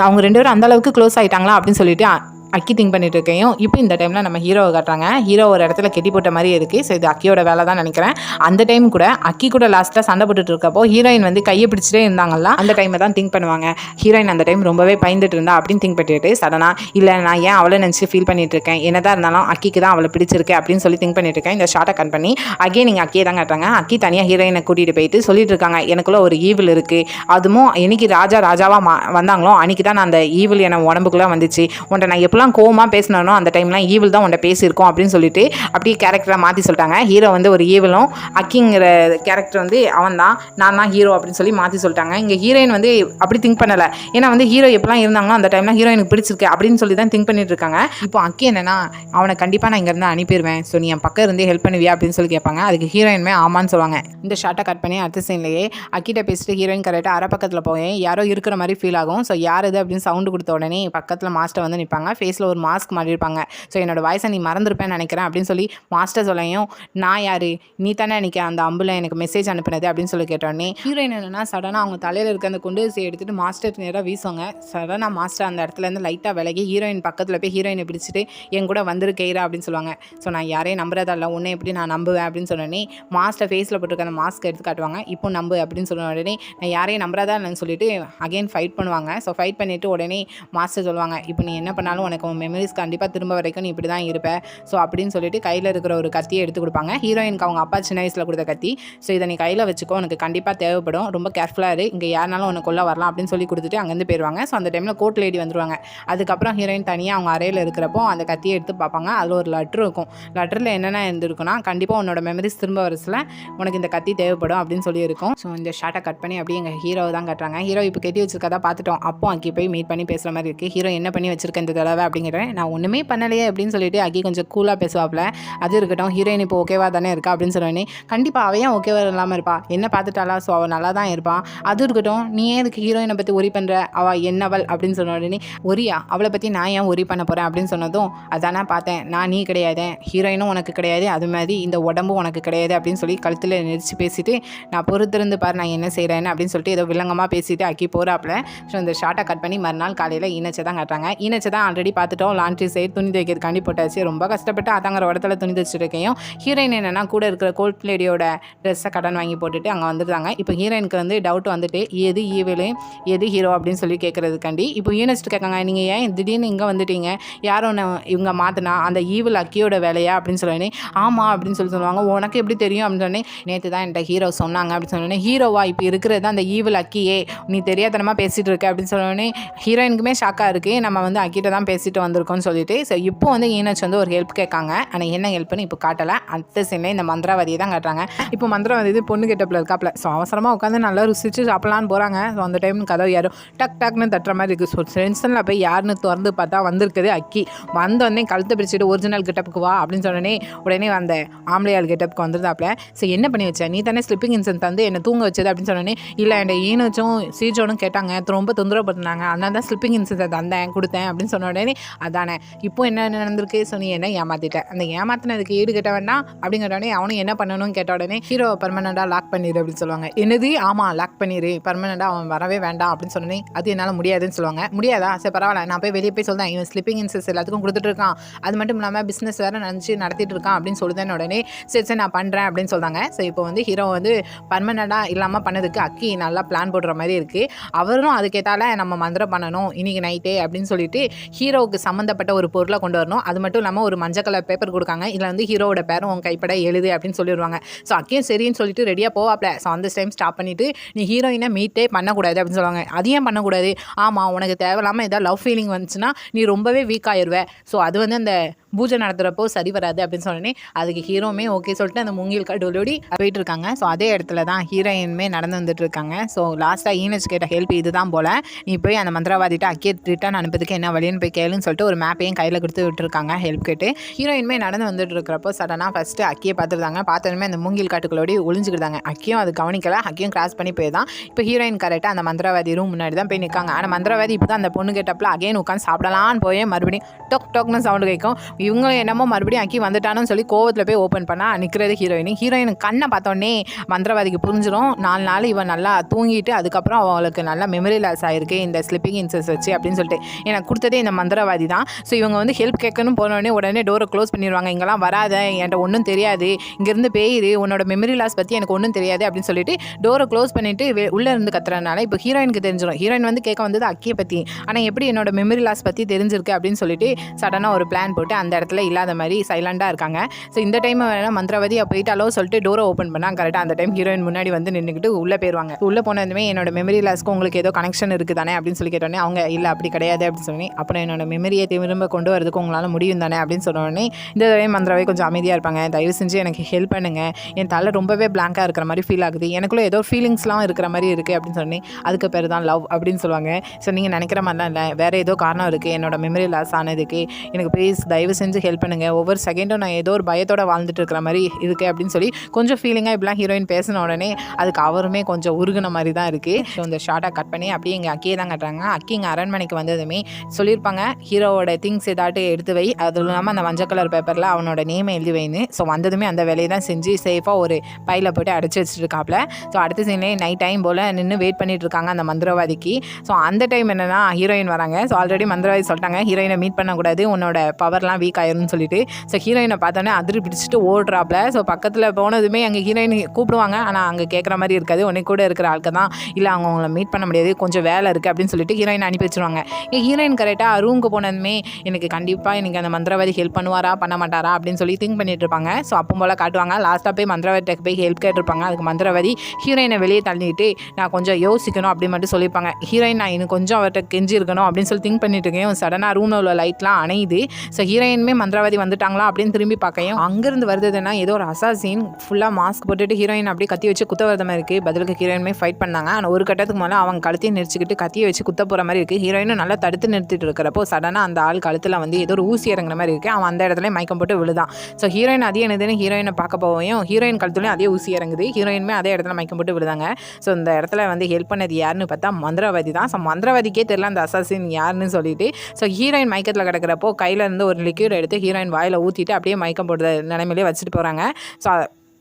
அவங்க 2 பேரும் அந்த அளவுக்கு க்ளோஸ் ஆகிட்டாங்களா அப்படின்னு சொல்லிட்டு அக்கி திங்க் பண்ணிட்டு இருக்கேன். இப்போ இந்த டைமில் நம்ம ஹீரோவை காட்டுறாங்க. ஹீரோ ஒரு இடத்துல கெட்டி போட்ட மாதிரி இருக்குது. ஸோ இது அக்கியோட வேலை தான் நினைக்கிறேன். அந்த டைம் கூட அக்கி கூட லாஸ்ட்டாக சண்டை போட்டுட்டு இருக்கப்போ ஹீரோயின் வந்து கையை பிடிச்சிட்டே இருந்தாங்களா, அந்த டைமை தான் திங்க் பண்ணுவாங்க. ஹீரோயின் அந்த டைம் ரொம்பவே பயந்துட்டு இருந்தா அப்படின்னு திங்க் பண்ணிட்டு சடனாக இல்லை நான் ஏன் அவளை நினச்சி ஃபீல் பண்ணிட்டு இருக்கேன், என்னதான் இருந்தாலும் அக்கிக்கு தான் அவளை பிடிச்சிருக்கு அப்படின்னு சொல்லி திங்க் பண்ணிட்டு இருக்கேன். இந்த ஷார்ட்டை கட் பண்ணி அகே நீங்கள் அக்கியை தான் காட்டுறாங்க. அக்கி தனியாக ஹீரோயினை கூட்டிகிட்டு போயிட்டு சொல்லிட்டு இருக்காங்க, எனக்குள்ள ஒரு ஈவில் இருக்குது, அதுவும் என்னைக்கு ராஜாவாக வந்தாங்களோ அன்றைக்கி தான் நான் அந்த ஈவில் என உடம்புக்குள்ளே வந்துச்சு, உன்ட்ட நான் எப்பெல்லாம் கோவமாக பேசினானோ அந்த டைம்லாம் ஈவில் தான் உன்ட்ட பேசியிருக்கோம் அப்படின்னு சொல்லிட்டு அப்படியே கேரக்டரை மாற்றி சொல்லிட்டாங்க. ஹீரோ வந்து ஒரு ஈவிலும் அக்கிங்கிற கேரக்டர் வந்து அவன் தான், நான் தான் ஹீரோ அப்படின்னு சொல்லி மாற்றி சொல்லிட்டாங்க. இங்கே ஹீரோயின் வந்து அப்படி திங்க் பண்ணலை. ஏன்னா வந்து ஹீரோ எப்பெல்லாம் இருந்தாங்களோ அந்த டைம்லாம் ஹீரோயினுக்கு பிடிச்சிருக்கு அப்படின்னு சொல்லி தான் திங்க் பண்ணிட்டு இருக்காங்க. இப்போ அக்கி என்னன்னா அவனை கண்டிப்பாக நான் இங்கேருந்து அனுப்பிடுவேன், ஸோ நீ என் பக்கம் இருந்து ஹெல்ப் பண்ணுவியா அப்படின்னு சொல்லி கேட்பாங்க. அதுக்கு ஹீரோயினுமே ஆமான்னு சொல்லுவாங்க. இந்த ஷார்ட்டை கட் பண்ணி அடுத்த சீன்லேயே அக்கிட்ட பேசிட்டு ஹீரோயின் கரெக்டாக பக்கத்தில் போய் யாரோ இருக்கிற மாதிரி ஃபீல் ஆகும். ஸோ யார் இது அப்படின்னு சவுண்டு கொடுத்த உடனே பக்கத்தில் மாஸ்டர் வந்து நிற்பாங்க. ஃபேஸில் ஒரு மாஸ்க் மாட்டிருப்பாங்க. ஸோ என்னோட வாய்ஸை நீ மறந்துருப்பேன்னு நினைக்கிறேன் அப்படின்னு சொல்லி மாஸ்டர் சொல்லையும் நான் யார், நீ தானே அன்றைக்கி அந்த அம்பில் எனக்கு மெசேஜ் அனுப்பினது அப்படின்னு சொல்லி கேட்டோடனே ஹீரோயின் என்னன்னா சடனாக அவங்க தலையில் இருக்க அந்த குண்டூசி எடுத்துகிட்டு மாஸ்டர் நேராக வீசுவாங்க. சடனாக மாஸ்டர் அந்த இடத்துலேருந்து லைட்டாக விலகி ஹீரோயின் பக்கத்தில் போய் ஹீரோயினை பிடிச்சிட்டு என் கூட வந்திருக்கேரா அப்படின்னு சொல்லுவாங்க. ஸோ நான் யாரையும் நம்புறதா இல்லை, உன்னை எப்படி நான் நம்புவேன் அப்படின்னு சொன்னோடனே மாஸ்டர் ஃபேஸில் போட்டுருக்க அந்த மாஸ்க் எடுத்து காட்டுவாங்க. இப்போ நம்பு அப்படின்னு சொன்ன உடனே நான் யாரையும் நம்புறதா இல்லைன்னு சொல்லிட்டு அகைன் ஃபைட் பண்ணுவாங்க. ஸோ ஃபைட் பண்ணிவிட்டு உடனே மாஸ்டர் சொல்லுவாங்க, இப்போ நீ என்ன பண்ணாலும் உனக்கு உன் மெமரிஸ் கண்டிப்பாக திரும்ப வரைக்கும் நீ இப்படி தான் இருப்பேன், ஸோ அப்படின்னு சொல்லிட்டு கையில் இருக்கிற ஒரு கத்தியை எடுத்து கொடுப்பாங்க. ஹீரோயினுக்கு அவங்க அப்பா சின்ன வயசில் கொடுத்த கத்தி. ஸோ இதை நீ கையில் வச்சுக்கோ, உனக்கு கண்டிப்பாக தேவைப்படும், ரொம்ப கேர்ஃபுல்லாக இரு, இங்கே யாருனாலும் உனக்கு கொள்ள வரலாம் அப்படின்னு சொல்லி கொடுத்துட்டு அங்கேருந்து போயிடுவாங்க. ஸோ அந்த டைமில் கோர்ட் லேடி வந்துருவாங்க. அதுக்கப்புறம் ஹீரோயின் தனியாக அவங்க அறையில் இருக்கிறப்போ அந்த கத்தியை எடுத்து பார்ப்பாங்க. அதில் ஒரு லெட்ரு இருக்கும். லெட்டரில் என்னென்ன இருந்திருக்குன்னா கண்டிப்பாக உன்னோட மெமரிஸ் திரும்ப வரசில் உனக்கு இந்த கத்தி தேவைப்படும் அப்படின்னு சொல்லி இருக்கும். ஸோ இந்த ஷார்ட்டை கட் பண்ணி அப்படியே எங்கள் ஹீரோவை தான் கட்டுறாங்க. ஹீரோ இப்போ கட்டி வச்சிருக்கதா பார்த்துட்டோம். அப்போ அக்கி போய் மீட் பண்ணி பேசுகிற மாதிரி இருக்குது. ஹீரோ என்ன பண்ணி வச்சிருக்கேன் இந்த தடவை அப்படிங்கிறேன், நான் ஒன்றுமே பண்ணலையே அப்படின்னு சொல்லிட்டு அக்கி கொஞ்சம் கூலாக பேசுவாப்பில். அது இருக்கட்டும், ஹீரோயின் இப்போ ஓகேவா தானே இருக்கா அப்படின்னு சொன்னோடனே கண்டிப்பாக அவையும் ஓகேவா இல்லாமல் இருப்பா, என்ன பார்த்துட்டாலா, ஸோ அவள் நல்லா தான் இருப்பான். அது இருக்கட்டும், நீ ஏன் இதுக்கு ஹீரோயினை பற்றி ஒரி பண்ணுற, அவள் என்னவள் அப்படின்னு சொன்ன உடனே ஒரியா, அவளை பற்றி நான் ஏன் ஒரி பண்ண போகிறேன் அப்படின்னு சொன்னதும் அதானே பார்த்தேன், நான் நீ கிடையாது, ஹீரோயினும் உனக்கு கிடையாது, அது மாதிரி இந்த உடம்பும் உனக்கு கிடையாது அப்படின்னு சொல்லி கழுத்தில் நெரிச்சு பேசிட்டு நான் பொறுத்திருந்து பாரு நான் என்ன செய்கிறேன்னு அப்படின்னு சொல்லிட்டு ஏதோ வில்லங்கமாக பேசிட்டு அக்கி போகிறாப்புல. ஸோ இந்த ஷார்ட்டை கட் பண்ணி மறுநாள் காலையில் ஈனச்சை தான் காட்டுறாங்க. ஈனச்சை தான் ஆல்ரெடி பார்த்துட்டோம், லாண்ட்ரி சைடு துணி தைக்கிறதுக்காண்டி போட்டாச்சு. ரொம்ப கஷ்டப்பட்டு அதாங்கிற இடத்துல துணி தைச்சிருக்கையும் ஹீரோயின் என்னென்னா கூட இருக்கிற கோல்ட் லேடியோட ட்ரெஸ்ஸை கடன் வாங்கி போட்டுட்டு அங்கே வந்துருந்தாங்க. இப்போ ஹீரோயினுக்கு வந்து டவுட் வந்துட்டு எது ஈவிலு எது ஹீரோ அப்படின்னு சொல்லி கேட்குறதுக்காண்டி இப்போ ஈனஸ்ட்டு கேட்காங்க, நீங்கள் ஏன் திடீர்னு இங்கே வந்துட்டீங்க, யாரும் ஒன்று இவங்க மாற்றினா அந்த ஈவில் அக்கியோட வேலையா அப்படின்னு சொல்லி ஆமாம் அப்படின்னு சொல்லுவாங்க. உனக்கு எப்படி தெரியும் அப்படின்னு சொன்னேன், நேற்று தான் என்கிட்ட ஹீரோ சொன்னாங்க அப்படின்னு சொன்னோன்னே ஹீரோவா இப்போ இருக்கிறது அந்த ஈவில் அக்கியே, நீ தெரியாதனமாக பேசிகிட்டு இருக்க அப்படின்னு சொன்னோடனே ஹீரோயினுக்குமே ஷாக்காக இருக்குது. நம்ம வந்து அக்கிட்ட தான் பேசிட்டு பேசிட்டு வந்திருக்கோம்னு சொல்லிட்டு ஸோ இப்போ வந்து ஈனச் வந்து ஒரு ஹெல்ப் கேட்காங்க. ஆனால் என்ன ஹெல்ப்னு இப்போ காட்டலை. அடுத்த சீன்ல இந்த மந்திரவாதியை தான் காட்டுறாங்க. இப்போ மந்திரவாதி பொண்ணு கெட்டப்பில் இருக்காப்ல. ஸோ அவசரமாக உட்காந்து நல்லா ருசிச்சு சாப்பிடலான்னு போகிறாங்க. ஸோ அந்த டைம் கதவு யாரும் டக் டக்னு தட்டுற மாதிரி இருக்குது. ஸோ டென்ஷனில் போய் யாருன்னு திறந்து பார்த்தா வந்திருக்குது அக்கி. வந்தோடனே கழுத்தை பிடிச்சிட்டு ஒரிஜினல் கெட்டப்புக்கு வா அப்படின்னு சொன்னோடனே உடனே அந்த ஆம்பளையாள் கெட்டப்புக்கு வந்துருந்தாப்ல. ஸோ என்ன பண்ணி வச்சேன், நீ தானே ஸ்லிப்பிங் இன்சென்ட் தந்து என்னை தூங்க வச்சது அப்படின்னு சொன்னோடனே, இல்லை என் ஈனச்சும் சீஜோனும் கேட்டாங்க, ரொம்ப தொந்தரவு பண்ணாங்க, அதனால தான் ஸ்லிப்பிங் இன்சென்ட் தந்தேன் கொடுத்தேன் அப்படின்னு சொன்ன உடனே அதானே இப்போ என்ன நடந்திருக்கு, ஸோ நீ என்ன ஏமாத்திட்டேன், அந்த ஏமாத்தினதுக்கு ஈடு கேட்ட வேண்டாம் அப்படிங்கிற உடனே அவனும் என்ன பண்ணணும்னு கேட்ட உடனே ஹீரோ பர்மனெண்டாக லாக் பண்ணிடு அப்படின்னு சொல்லுவாங்க. என்னது, ஆமாம் லாக் பண்ணிடு பர்மனெண்டாக, அவன் வரவே வேண்டாம் அப்படின்னு சொன்னோன்னே அது என்னால் முடியாதுன்னு சொல்லுவாங்க. முடியாதா, சரி பரவாயில்ல, நான் போய் வெளியே போய் சொல்கிறேன், இவன் ஸ்லிப்பிங் இன்சென்ட் எல்லாத்துக்கும் கொடுத்துட்டு இருக்கான், அது மட்டும் இல்லாமல் பிஸ்னஸ் வேறு நினச்சி நடத்திட்டு இருக்கான் அப்படின்னு சொல்லுதேன்னு உடனே சரி நான் பண்ணுறேன் அப்படின்னு சொல்கிறாங்க. ஸோ இப்போ வந்து ஹீரோ வந்து பர்மனெண்டாக இல்லாமல் பண்ணதுக்கு அக்கி நல்லா பிளான் போடுற மாதிரி இருக்குது. அவரும் அதுக்கேற்றால நம்ம மந்திரம் பண்ணணும் இன்றைக்கி நைட்டே அப்படின்னு சொல்லிட்டு ஹீரோவுக்கு சம்மந்தப்பட்ட ஒரு பொருளை கொண்டு வரணும். அது மட்டும் இல்லாமல் ஒரு மஞ்சள் கலர் பேப்பர் கொடுக்காங்க. இதில் வந்து ஹீரோவோட பேரும் உன் கைப்பட எழுது அப்படின்னு சொல்லிடுவாங்க. ஸோ அக்கையும் சரின்னு சொல்லிட்டு ரெடியாக போவாப்ல. ஸோ அந்த டைம் ஸ்டாப் பண்ணிவிட்டு நீ ஹீரோயினை மீட்டே பண்ணக்கூடாது அப்படின்னு சொல்லுவாங்க. அதையும் பண்ணக்கூடாது, ஆமாம் உனக்கு தேவையில்லாமல் ஏதாவது லவ் ஃபீலிங் வந்துச்சுன்னா நீ ரொம்பவே வீக் ஆயிடுவேன், ஸோ அது வந்து அந்த பூஜை நடத்துகிறப்போ சரி வராது அப்படின்னு சொன்னோன்னே அதுக்கு ஹீரோமே ஓகே சொல்லிட்டு அந்த மூங்கில் கடவுளோடி போயிட்டு இருக்காங்க. ஸோ அதே இடத்துல தான் ஹீரோயினுமே நடந்து வந்துட்டு இருக்காங்க. ஸோ லாஸ்ட்டாக ஈனச் கேட்ட ஹெல்ப் இது தான் போல், நீ போய் அந்த மந்திரவாதிட்ட அக்கே ரிட்டர்ன் அனுப்புறதுக்கு என்ன வழின்னு போய் கேளுன்னு சொல்லிட்டு ஒரு மேப்பையும் கையில் கொடுத்து விட்டுருக்காங்க ஹெல்ப் கேட்டு. ஹீரோயினுமே நடந்து வந்துட்டு இருக்கிறப்போ சடனாக ஃபஸ்ட்டு அக்கியை பார்த்துருந்தாங்க. பார்த்ததுமே அந்த மூங்கில் காட்டுகளோடி ஒளிஞ்சுக்கிட்டாங்க. அக்கியும் அது கவனிக்கல, அக்கியும் கிராஸ் பண்ணி போய் தான் இப்போ ஹீரோயின் கரெக்டாக அந்த மந்திரவாதி ரூம் முன்னாடி தான் போய் நிற்காங்க. ஆனால் மந்திரவாதி இப்போ தான் அந்த பொண்ணு கேட்டப்பில் அகைன் உட்காந்து சாப்பிடலான்னு போய் மறுபடியும் டொக் டொக்னு சவுண்டு கேட்கும். இவங்களும் என்னமோ மறுபடியும் அக்கி வந்துட்டானு சொல்லி கோவத்தில் போய் ஓப்பன் பண்ணால் நிற்கிறது ஹீரோயின் கண்ணை பார்த்தோன்னே மந்திரவாதிக்கு புரிஞ்சிடும், 4 நாள் இவன் நல்லா தூங்கிட்டு அதுக்கப்புறம் அவளுக்கு நல்லா மெமரி லாஸ் ஆகிருக்கு இந்த ஸ்லிப்பிங் இன்சென்ஸ் வச்சு அப்படின்னு சொல்லிட்டு எனக்கு கொடுத்ததே இந்த மந்திரவாதி தான். ஸோ இவங்க வந்து ஹெல்ப் கேட்கணும் போனோடனே உடனே டோரை க்ளோஸ் பண்ணிடுவாங்க. இங்கெல்லாம் வராத, என்கிட்ட ஒன்றும் தெரியாது, இங்கேருந்து பேயிரு, உன்னோட மெமரி லாஸ் பற்றி எனக்கு ஒன்றும் தெரியாது அப்படின்னு சொல்லிட்டு டோரை க்ளோஸ் பண்ணிவிட்டு உள்ளே இருந்து கத்துறதுனால இப்போ ஹீரோயினுக்கு தெரிஞ்சிடும். ஹீரோயின் வந்து கேட்க வந்தது அக்கியை பற்றி, ஆனால் எப்படி என்னோட மெமரி லாஸ் பற்றி தெரிஞ்சிருக்கு அப்படின்னு சொல்லிட்டு சடனாக ஒரு பிளான் போட்டு அந்த இடத்துல இல்லாத மாதிரி சைலண்டாக இருக்காங்க. ஸோ இந்த டைம் வேணால் மந்திரவாதி போயிட்டாலோ சொல்லிட்டு டோரை ஓப்பன் பண்ணால் கரெக்டாக அந்த டைம் ஹீரோயின் முன்னாடி வந்து நின்றுக்கிட்டு உள்ளே போயிடுவாங்க. உள்ளே போனதுமே என்னோட மெமரி லாஸ்க்கு உங்களுக்கு ஏதோ கனெக்ஷன் இருக்குது தானே அப்படின்னு சொல்லி கேட்டோடனே அவங்க இல்லை அப்படி கிடையாது அப்படின்னு சொல்லி, அப்புறம் என்னோட மெமரியை திரும்ப கொண்டு வரதுக்கு உங்களால் முடியும் தானே அப்படின்னு சொன்னோடனே இந்த தடவை மந்திரவாதி கொஞ்சம் அமைதியாக இருப்பாங்க. தயவு செஞ்சு எனக்கு ஹெல்ப் பண்ணுங்கள், என் தலை ரொம்பவே பிளாங்காக இருக்கிற மாதிரி ஃபீல் ஆகுது, எனக்குள்ளே ஏதோ ஃபீலிங்ஸ்லாம் இருக்கிற மாதிரி இருக்குது அப்படின்னு சொன்னி அதுக்கு பேர் தான் லவ் அப்படின்னு சொல்லுவாங்க. ஸோ நீங்கள் நினைக்கிற மாதிரிலாம் இல்லை, வேறு ஏதோ காரணம் இருக்குது என்னோட மெமரி லாஸ் ஆனதுக்கு, எனக்கு ப்ளீஸ் தயவு செஞ்சு ஹெல்ப் பண்ணுங்கள், ஒவ்வொரு செகண்டும் நான் ஏதோ ஒரு பயத்தோட வாழ்ந்துட்டு இருக்கிற மாதிரி இருக்குது அப்படின்னு சொல்லி கொஞ்சம் ஃபீலிங்காக இப்படிலாம் ஹீரோயின் பேசின உடனே அதுக்கு அவருமே கொஞ்சம் உருகுன மாதிரி தான் இருக்குது. ஸோ இந்த ஷார்ட்டாக கட் பண்ணி அப்படியே இங்கே அக்கியே தான் கட்டுறாங்க. அக்கி இங்கே அரண்மனைக்கு வந்ததுமே சொல்லியிருப்பாங்க ஹீரோவோட திங்ஸ் ஏதாட்டு எடுத்து வை, அது இல்லாமல் அந்த மஞ்சள் கலர் பேப்பரில் அவனோட நேமை எழுதி வைன்னு. ஸோ வந்ததுமே அந்த வேலையை தான் செஞ்சு சேஃபாக ஒரு பையில் போட்டு அடைச்சி வச்சுருக்காப்புல. ஸோ அடுத்த சீன்லேயே நைட் டைம் போல் நின்று வெயிட் பண்ணிட்டு இருக்காங்க அந்த மந்திரவாதிக்கு. ஸோ அந்த டைம் என்னென்னா ஹீரோயின் வராங்க. ஸோ ஆல்ரெடி மந்திரவாதி சொல்லிட்டாங்க ஹீரோயினை மீட் பண்ணக்கூடாது, உன்னோட பவர்லாம் வீக் ஆயிரும்னு சொல்லிட்டு. ஸோ ஹீரோயினை பார்த்தோன்னே அதிரி பிடிச்சிட்டு ஓடுறாப்புல. ஸோ பக்கத்தில் போனதுமே அங்கே ஹீரோயின் கூப்பிடுவாங்க, ஆனால் அங்கே கேட்குற மாதிரி இருக்காது. உடனே கூட இருக்கிற ஆளுக்கு தான் இல்லை அவங்க அவங்கள மீட் பண்ண முடியாது, கொஞ்சம் வேலை இருக்குது அப்படின்னு சொல்லிட்டு ஹீரோயின் அனுப்பி வச்சுருவாங்க. ஹீரோயின் கரெக்டாக ரூமுக்கு போனதுமே எனக்கு கண்டிப்பாக எனக்கு அந்த மந்திரவாதி ஹெல்ப் பண்ணுவாரா பண்ண மாட்டாரா அப்படின்னு சொல்லி திங்க் பண்ணிட்டு இருப்பாங்க. ஸோ அப்போ போல் காட்டுவாங்க. லாஸ்ட்டாக போய் மந்திரவாதிக்கு போய் ஹெல்ப் கேட்டிருப்பாங்க. அதுக்கு மந்திரவாதி ஹீரோயினை வெளியே தள்ளிட்டு நான் கொஞ்சம் யோசிக்கணும் அப்படின்னு மட்டும் சொல்லியிருப்பாங்க. ஹீரோயின் நான் இன்னும் கொஞ்சம் அவர்கிட்ட கெஞ்சி இருக்கணும் அப்படின்னு சொல்லி திங்க் பண்ணிட்டு இருக்கேன். சடனாக ரூமில் உள்ள லைட்லாம் அணையுது. ஸோ ஹீரோயினுமே மந்திரவாதி வந்துட்டாங்களா அப்படின்னு திரும்பி பார்க்கையும் அங்கேருந்து வருதுன்னா ஏதோ ஒரு அசாசின் ஃபுல்லாக மாஸ்க் போட்டுட்டு ஹீரோயின் அப்படியே கத்தி வச்சு குத்த வரத மாதிரி இருக்குது. பதிலுக்கு ஹீரோயினுமே ஃபைட் பண்ணாங்க. ஆனால் ஒரு கட்டத்துக்கு மேலே அவங்க கழுத்தையும் நெரிச்சிக்கிட்டு கத்தியை வச்சு குத்த போகிற மாதிரி இருக்குது. ஹீரோயினும் நல்லா தடுத்து நிறுத்திட்டு இருக்கிறப்போ சடனாக அந்த ஆள் கழுத்தில் வந்து ஏதோ ஒரு ஊசி இறங்குற மாதிரி இருக்குது. அவன் அந்த இடத்துல மயக்கம் போட்டு விழுதான். ஸோ ஹீரோயின் அதே என்னதுன்னு ஹீரோயினை பார்க்க போவையும் ஹீரோயின் கழுத்துலையும் அதே ஊசி இறங்குது. ஹீரோயினுமே அதே இடத்துல மயக்கம் போட்டு விழுதாங்க. ஸோ இந்த இடத்துல வந்து ஹெல்ப் பண்ணது யாருன்னு பார்த்தா மந்திரவாதி தான். ஸோ மந்திரவாதிக்கே தெரியல அந்த அசாசின் யாருன்னு சொல்லிட்டு. ஸோ ஹீரோயின் மயக்கத்தில் கிடக்கிறப்போ கையில் இருந்து ஒரு லிக்யூட் எடுத்து ஹீரோயின் வாயில் ஊற்றிட்டு அப்படியே மயக்கம் போடுற நிலைமையிலே வச்சுட்டு போகிறாங்க. ஸோ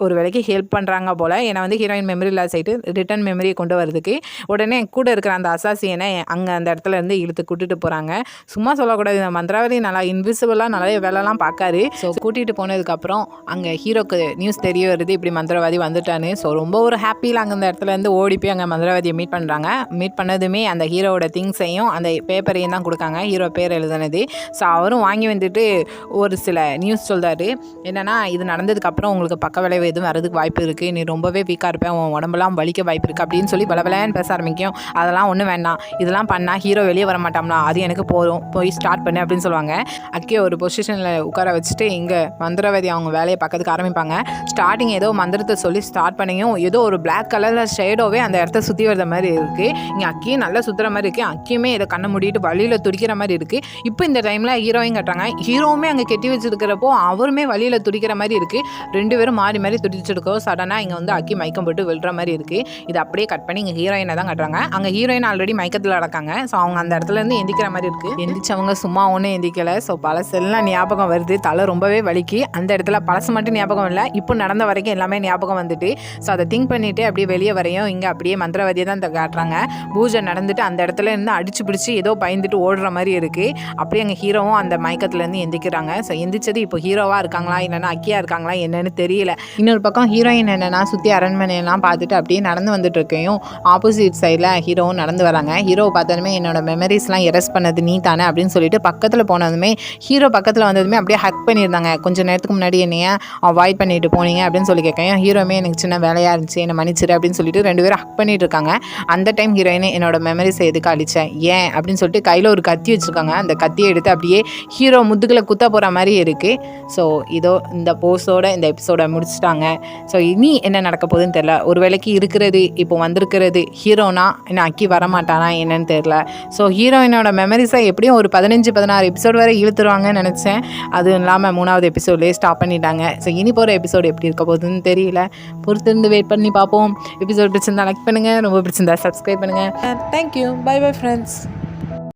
ஒரு வேலைக்கு ஹெல்ப் பண்ணுறாங்க போல். ஏன்னா வந்து ஹீரோயின் மெமரி லாஸ் ஆகிட்டு ரிட்டன் மெமரியை கொண்டு வரதுக்கு உடனே கூட இருக்கிற அந்த அசாசியனை அங்கே அந்த இடத்துல இருந்து இழுத்து கூட்டிகிட்டு போகிறாங்க. சும்மா சொல்லக்கூடாது, இந்த மந்திரவாதி நல்லா இன்விசிபிளாக நிறைய வேலைலாம் பார்க்காரு. ஸோ கூட்டிகிட்டு போனதுக்கப்புறம் அங்கே ஹீரோக்கு நியூஸ் தெரிய வருது இப்படி மந்திரவாதி வந்துட்டான்னு. ஸோ ரொம்ப ஒரு ஹாப்பியில் அங்கே அந்த இடத்துல இருந்து ஓடி போய் அங்கே மந்திரவாதியை மீட் பண்ணுறாங்க. மீட் பண்ணதுமே அந்த ஹீரோவோட திங்ஸையும் அந்த பேப்பரையும் தான் கொடுக்காங்க, ஹீரோ பேர் எழுதுனது. ஸோ அவரும் வாங்கி வந்துட்டு ஒரு சில நியூஸ் சொல்கிறாரு. என்னென்னா இது நடந்ததுக்கப்புறம் உங்களுக்கு பக்க விளைவு ஹீரோ எதுவும் வரதுக்கு வாய்ப்பு இருக்குது, நீ ரொம்பவே வீக்காக இருப்பேன், உன் உடம்பெல்லாம் வலிக்க வாய்ப்பு இருக்குது அப்படின்னு சொல்லி பலபலன்னு பேச ஆரம்பிக்கும். அதெல்லாம் ஒன்றும் வேண்டாம், இதெல்லாம் பண்ணால் ஹீரோ வெளியே வர மாட்டாம்னா, அது எனக்கு போதும், போய் ஸ்டார்ட் பண்ணு அப்படின்னு சொல்லுவாங்க. அக்கியை ஒரு பொசிஷனில் உட்கார வச்சுட்டு இங்கே மந்திரவாதி அவங்க வேலையை பார்க்கறதுக்கு ஆரம்பிப்பாங்க. ஸ்டார்டிங் ஏதோ மந்திரத்தை சொல்லி ஸ்டார்ட் பண்ணியும் ஏதோ ஒரு பிளாக் கலரில் ஷேடோவே அந்த இடத்த சுற்றி வர்ற மாதிரி இருக்குது. இங்கே அக்கியும் நல்லா சுற்றுற மாதிரி இருக்குது. அக்கியுமே இதை கண்ணை மூடிட்டு வழியில் துடிக்கிற மாதிரி இருக்குது. இப்போ இந்த டைமில் ஹீரோயும் கட்டுறாங்க. ஹீரோவுமே அங்கே கெட்டி வச்சுருக்கிறப்போ அவருமே வழியில் துடிக்கிற மாதிரி இருக்குது. 2 பேரும் மாறி மாறி துடிச்சிருக்கோம். சடனாக இங்கே வந்து அக்கி மயக்கம் போட்டு விழுற மாதிரி இருக்குது. இது அப்படியே கட் பண்ணி இங்கே ஹீரோயினை தான் கட்டுறாங்க. அங்கே ஹீரோயின் ஆல்ரெடி மயக்கத்தில் நடக்காங்க. ஸோ அவங்க அந்த இடத்துலேருந்து எந்திக்கிற மாதிரி இருக்குது. எந்திரிச்சவங்க சும்மா ஒன்றும் எந்திக்கலை. ஸோ பழசெல்லாம் ஞாபகம் வருது. தலை ரொம்பவே வலிக்கு. அந்த இடத்துல பழசு மட்டும் ஞாபகம் இல்லை, இப்போ நடந்த வரைக்கும் எல்லாமே ஞாபகம் வந்துட்டு. ஸோ அதை திங்க் பண்ணிவிட்டு அப்படியே வெளியே வரையும் இங்கே அப்படியே மந்திரவாதியை தான் காட்டுறாங்க. பூஜை நடந்துட்டு அந்த இடத்துல இருந்து அடிச்சு பிடிச்சி ஏதோ பயந்துட்டு ஓடுற மாதிரி இருக்குது. அப்படியே எங்கள் ஹீரோவும் அந்த மயக்கத்துலேருந்து எந்திக்கிறாங்க. ஸோ எந்திரிச்சது இப்போ ஹீரோவாக இருக்காங்களா இல்லைன்னா அக்கியா இருக்காங்களா என்னன்னு தெரியல. இன்னொரு பக்கம் ஹீரோயின் என்னென்னா சுற்றி அரண்மனையெல்லாம் பார்த்துட்டு அப்படியே நடந்து வந்துட்டு இருக்கையும் ஆப்போசிட் சைடில் ஹீரோவும் நடந்து வராங்க. ஹீரோவை பார்த்ததுமே என்னோட மெமரிஸ்லாம் எரஸ் பண்ணது நீ தானே அப்படின்னு சொல்லிட்டு பக்கத்தில் போனதுமே ஹீரோ பக்கத்தில் வந்ததுமே அப்படியே ஹக் பண்ணியிருந்தாங்க. கொஞ்சம் நேரத்துக்கு முன்னாடி என்னைய அவாய்ட் பண்ணிட்டு போனீங்க அப்படின்னு சொல்லி கேட்கையும் ஹீரோமே எனக்கு சின்ன வேலையாக இருந்துச்சு, என்னை மன்னிச்சிரு அப்படின்னு சொல்லிட்டு 2 பேரும் ஹக் பண்ணிட்டு இருக்காங்க. அந்த டைம் ஹீரோயினே என்னோட மெமரிஸ் எதுக்கு அழிச்சேன் ஏன் அப்படின்னு சொல்லிட்டு கையில் ஒரு கத்தி வச்சுருக்காங்க. அந்த கத்தியை எடுத்து அப்படியே ஹீரோ முதுகில் குத்த போகிற மாதிரி இருக்குது. ஸோ இதோ இந்த போஸோட இந்த எபிசோடை முடிச்சுட்டாங்க. ஸோ இனி என்ன நடக்க போகுதுன்னு தெரில. ஒரு வேளைக்கு இருக்கிறது இப்போ வந்திருக்கிறது ஹீரோனா என்ன அக்கி வரமாட்டானா என்னன்னு தெரில. ஸோ ஹீரோயினோட மெமரிஸை எப்படியும் ஒரு 15-16 எபிசோடு வரை இழுத்துருவாங்கன்னு நினச்சேன். அதுவும் இல்லாமல் 3வது எபிசோட்லேயே ஸ்டாப் பண்ணிட்டாங்க. ஸோ இனி போகிற எபிசோடு எப்படி இருக்க போகுதுன்னு தெரியல. பொறுத்திருந்து வெயிட் பண்ணி பார்ப்போம். எபிசோட் பிடிச்சிருந்தா லைக் பண்ணுங்கள், ரொம்ப பிடிச்சிருந்தா சப்ஸ்கிரைப் பண்ணுங்கள். தேங்க்யூ. Bye bye friends.